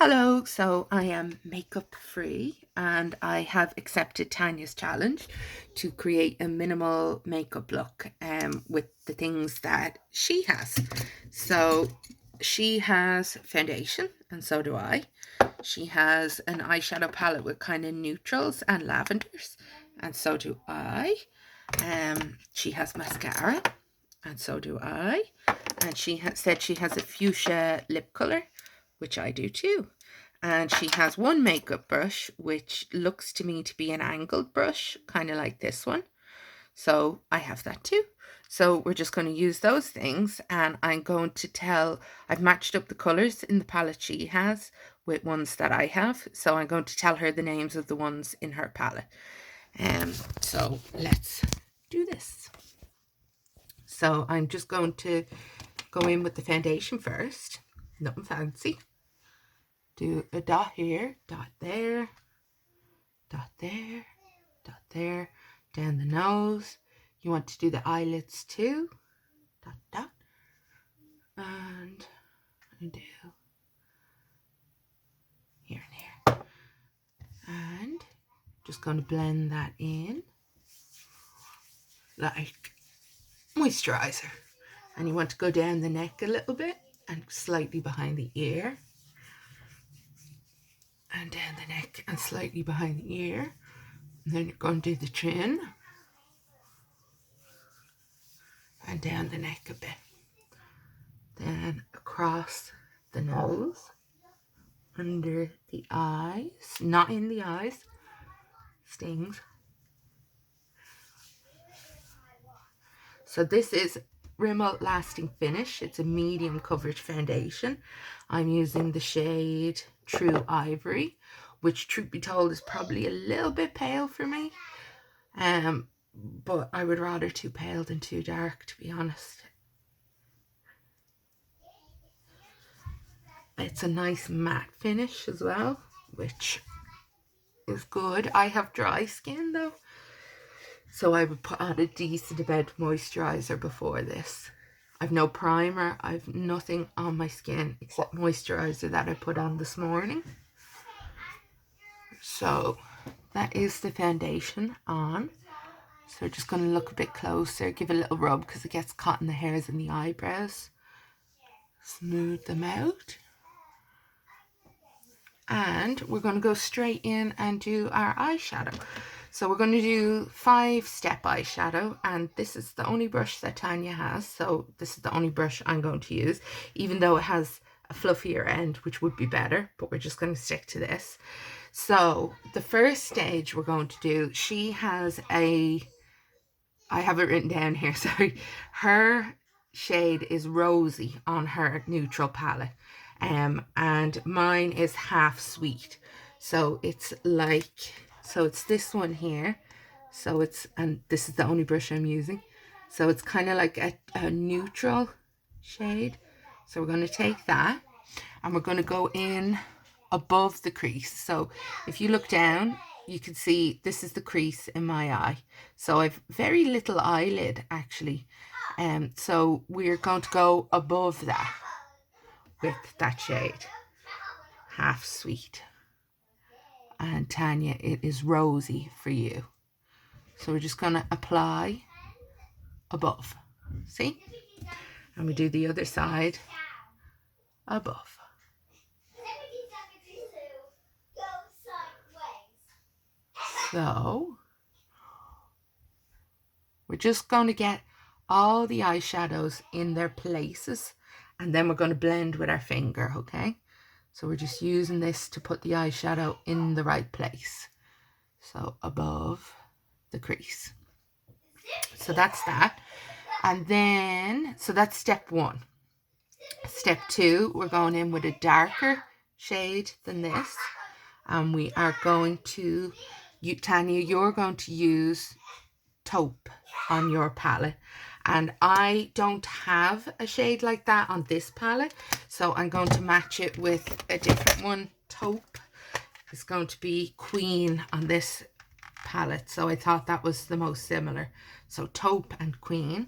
Hello, so I am makeup free and I have accepted Tanya's challenge to create a minimal makeup look with the things that she has. So she has foundation and so do I. She has an eyeshadow palette with kind of neutrals and lavenders and so do I. She has mascara and so do I. And she said she has a fuchsia lip color, which I do too. And she has one makeup brush, which looks to me to be an angled brush, kind of like this one. So I have that too. So we're just going to use those things, and I'm going to I've matched up the colors in the palette she has with ones that I have. So I'm going to tell her the names of the ones in her palette. So let's do this. So I'm just going to go in with the foundation first. Nothing fancy. Do a dot here, dot there, dot there, dot there, down the nose. You want to do the eyelids too. Dot, dot. And do here and here. And just going to blend that in like moisturizer. And you want to go down the neck a little bit and slightly behind the ear. And down the neck and slightly behind the ear. And then you're going to do the chin. And down the neck a bit. Then across the nose. Under the eyes. Not in the eyes. Stings. So this is Rimmel Lasting Finish. It's a medium coverage foundation. I'm using the shade True Ivory, which truth be told is probably a little bit pale for me. But I would rather too pale than too dark, to be honest. It's a nice matte finish as well, which is good. I have dry skin though, so I would put on a decent amount of moisturizer before this. I've no primer, I've nothing on my skin except moisturizer that I put on this morning. So that is the foundation on. So we're just going to look a bit closer, give a little rub because it gets caught in the hairs and the eyebrows. Smooth them out. And we're going to go straight in and do our eyeshadow. So we're going to do 5-step eyeshadow, and this is the only brush that Tanya has, so this is the only brush I'm going to use, even though it has a fluffier end, which would be better, but we're just going to stick to this. So the first stage we're going to do, she has I have it written down here, sorry, her shade is Rosy on her neutral palette, and mine is Half Sweet, so it's like... So it's this one here. So it's, and this is the only brush I'm using. So it's kind of like a neutral shade. So we're going to take that and we're going to go in above the crease. So if you look down, you can see this is the crease in my eye. So I've very little eyelid actually. So we're going to go above that with that shade. Half Sweet. And Tanya, it is Rosy for you. So we're just going to apply above. See? And we do the other side above. So we're just going to get all the eyeshadows in their places, and then we're going to blend with our finger, okay? So we're just using this to put the eyeshadow in the right place. So above the crease. So that's that. And then, so that's step 1. Step 2, we're going in with a darker shade than this. And we are going to, Tanya, you're going to use Taupe on your palette. And I don't have a shade like that on this palette, so I'm going to match it with a different one. Taupe is going to be Queen on this palette, so I thought that was the most similar. So Taupe and Queen.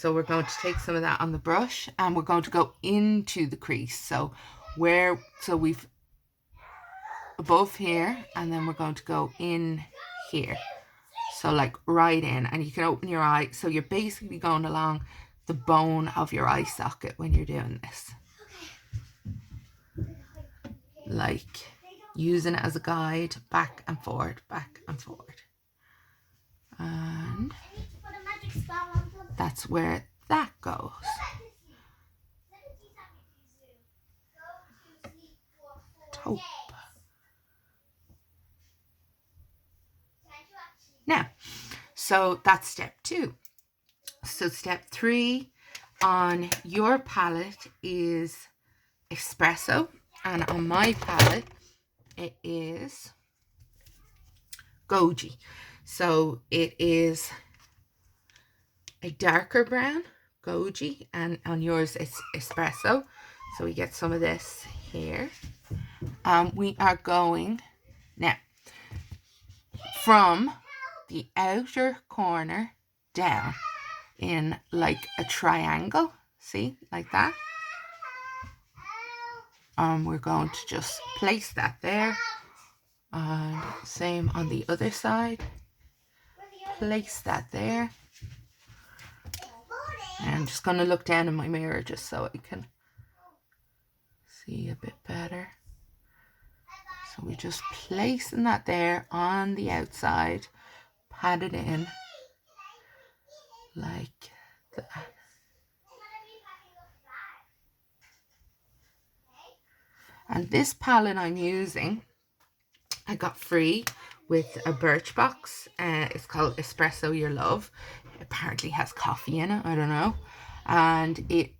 So we're going to take some of that on the brush and we're going to go into the crease. So we've above here, and then we're going to go in here. So like right in, and you can open your eye. So you're basically going along the bone of your eye socket when you're doing this. Like using it as a guide, back and forward, back and forward. And that's where that goes. Taupe. Now, so that's step 2. So step 3 on your palette is espresso, and on my palette it is goji. So it is a darker brown goji, and on yours it's espresso. So we get some of this here. We are going now from the outer corner down in like a triangle, see, like that. We're going to just place that there, and same on the other side, place that there. And I'm just going to look down in my mirror just so I can see a bit better. So we're just placing that there on the outside, pat it in like that. And this palette I'm using, I got free with a Birchbox. It's called Espresso Your Love. It apparently has coffee in it, I don't know. And I'd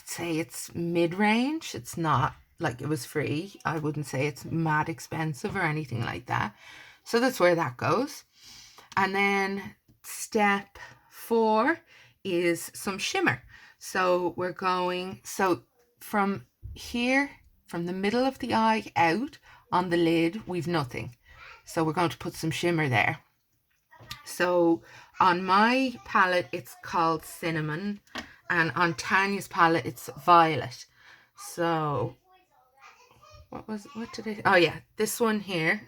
say it's mid-range. It's not like it was free. I wouldn't say it's mad expensive or anything like that. So that's where that goes. And then step 4 is some shimmer. So we're going, so from here, from the middle of the eye out on the lid, we've nothing. So we're going to put some shimmer there. So on my palette, it's called Cinnamon, and on Tania's palette, it's Violet. So what did I, oh yeah, this one here,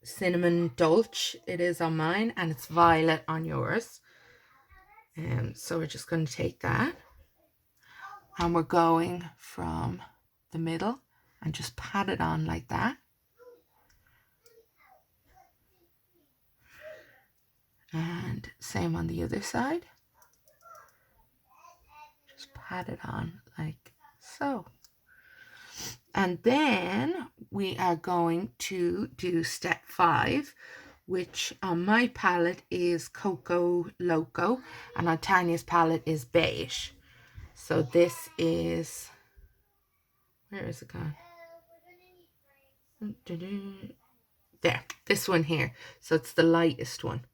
Cinnamon Dolce, it is on mine, and it's Violet on yours. So we're just going to take that, and we're going from the middle and just pat it on like that. And same on the other side. Just pat it on like so. And then we are going to do step 5, which on my palette is Coco Loco, and on Tania's palette is Beige. So this is, where is it gone? There, this one here. So it's the lightest one.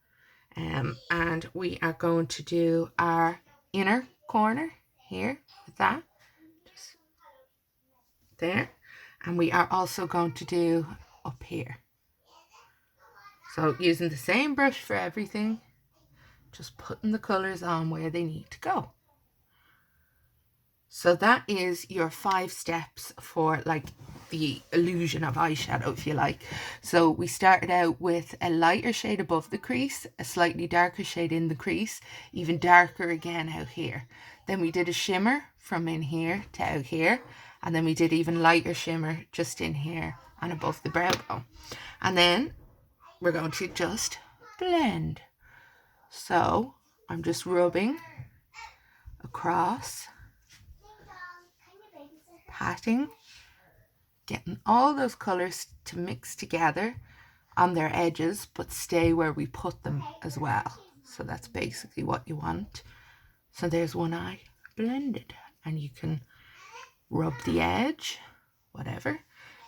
And we are going to do our inner corner here with that. Just there. And we are also going to do up here. So using the same brush for everything, just putting the colours on where they need to go. So that is your 5 steps for like the illusion of eyeshadow, if you like. So we started out with a lighter shade above the crease, a slightly darker shade in the crease, even darker again out here. Then we did a shimmer from in here to out here, and then we did even lighter shimmer just in here and above the brow bone. And then we're going to just blend. So I'm just rubbing across, patting, getting all those colours to mix together on their edges, but stay where we put them as well. So that's basically what you want. So there's one eye blended, and you can rub the edge, whatever.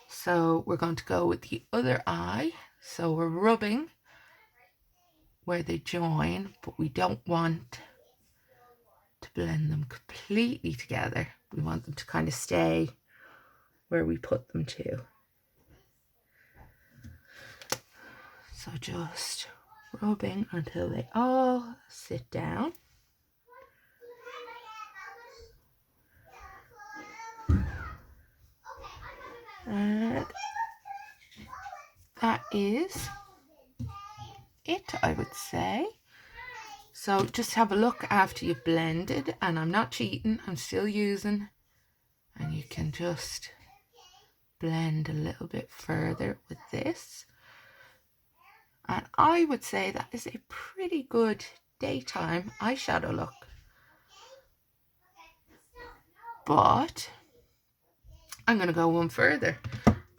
So we're going to go with the other eye. So we're rubbing where they join, but we don't want to blend them completely together. We want them to kind of stay where we put them to. So just rubbing until they all sit down. And that is it, I would say. So just have a look after you've blended, and I'm not cheating, I'm still using, and you can just blend a little bit further with this. And I would say that is a pretty good daytime eyeshadow look. But I'm going to go one further.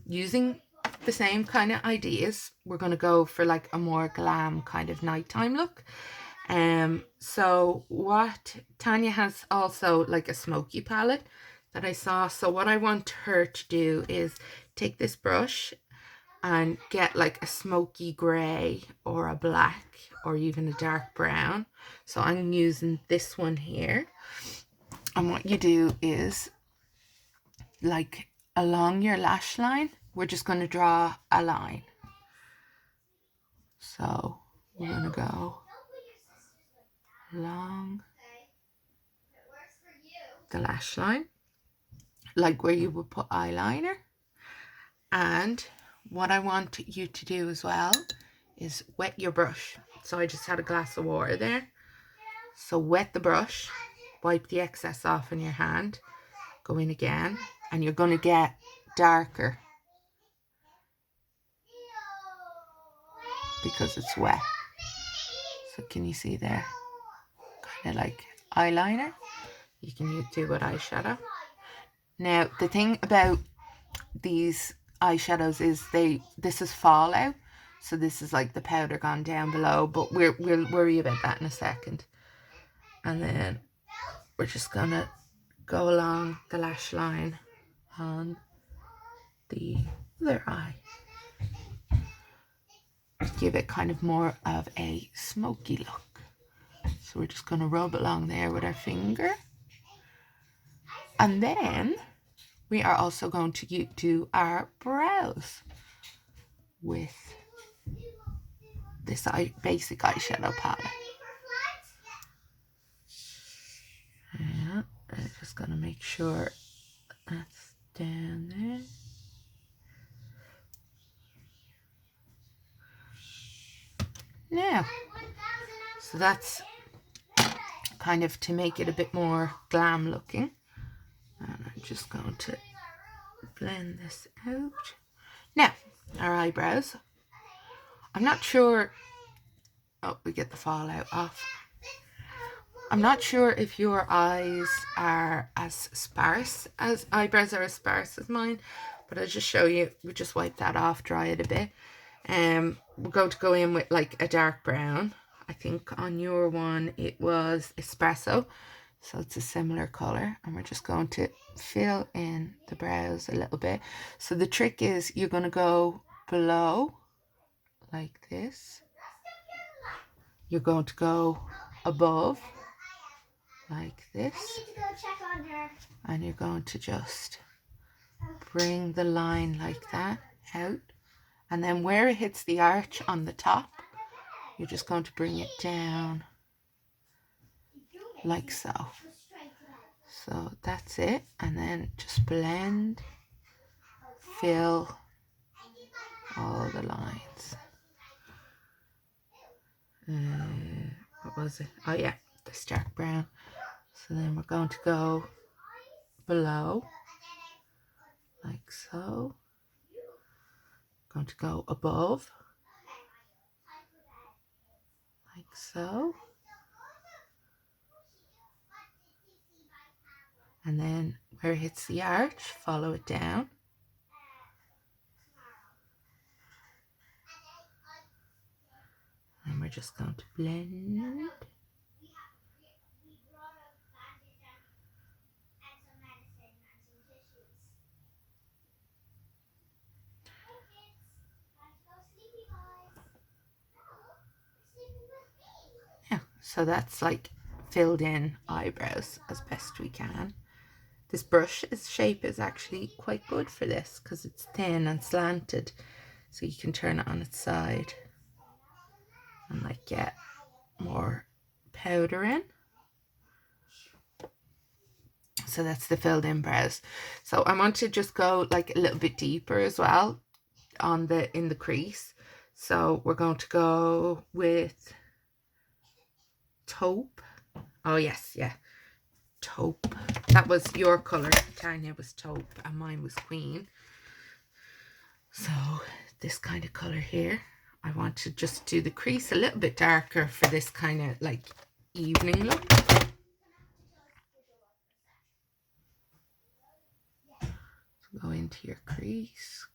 Using the same kind of ideas, we're going to go for like a more glam kind of nighttime look. So what Tanya has also like a smoky palette that I saw. So what I want her to do is take this brush and get like a smoky grey or a black or even a dark brown. So I'm using this one here. And what you do is, like along your lash line, we're just going to draw a line. So we're going to go along the lash line, like where you would put eyeliner. And what I want you to do as well is wet your brush. So I just had a glass of water there. So wet the brush, wipe the excess off in your hand, go in again, and you're going to get darker because it's wet. So can you see there? Kind of like eyeliner. You can do with eyeshadow. Now the thing about these eyeshadows is this is fallout, so this is like the powder gone down below, but we'll worry about that in a second. And then we're just gonna go along the lash line on the other eye to give it kind of more of a smoky look. So we're just gonna rub along there with our finger, and then we are also going to do our brows with this basic eyeshadow palette. Yeah, I'm just gonna make sure that's down there. Now, so that's kind of to make it a bit more glam looking. And I'm just going to blend this out. Now, our eyebrows. I'm not sure. Oh, we get the fallout off. I'm not sure if your eyes are as sparse as eyebrows are as sparse as mine, but I'll just show you. We just wipe that off, dry it a bit. We're going to go in with like a dark brown. I think on your one it was espresso, so it's a similar color, and we're just going to fill in the brows a little bit. So the trick is you're going to go below like this. You're going to go above like this, and you're going to just bring the line like that out, and then where it hits the arch on the top, you're just going to bring it down like so. So that's it, and then just blend, fill all the lines. What was it? Oh yeah, this dark brown. So then we're going to go below like so. Going to go above like so, and then where it hits the arch, follow it down, and we're just going to blend. Yeah, so that's like filled in eyebrows as best we can. This brush shape is actually quite good for this because it's thin and slanted, so you can turn it on its side and like get more powder in. So that's the filled in brows. So I want to just go like a little bit deeper as well. on in the crease. So we're going to go with taupe. Oh yes, yeah, taupe. That was your color. Tanya was taupe and mine was queen. So this kind of color here. I want to just do the crease a little bit darker for this kind of like evening look. So go into your crease,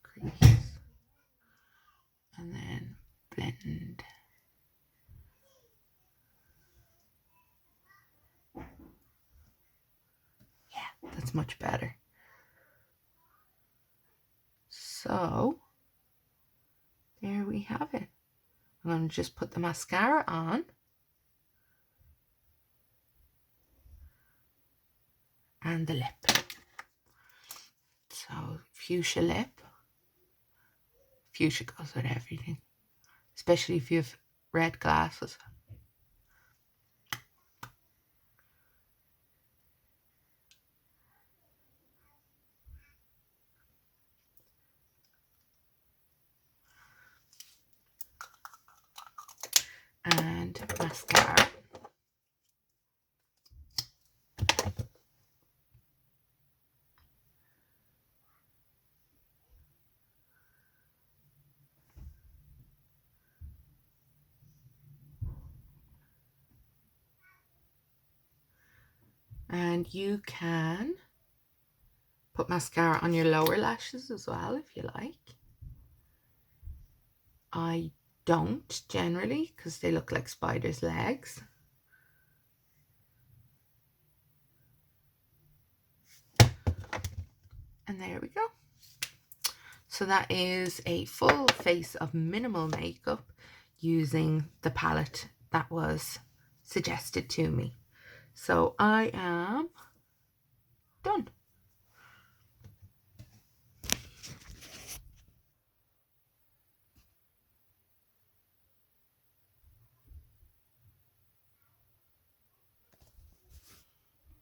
and then blend. Yeah, that's much better. So there we have it. I'm going to just put the mascara on. And the lip. So fuchsia lip. Fuchsia goes with everything, especially if you have red glasses. And mascara. And you can put mascara on your lower lashes as well if you like. I don't generally because they look like spiders' legs. And there we go. So that is a full face of minimal makeup using the palette that was suggested to me. So I am done.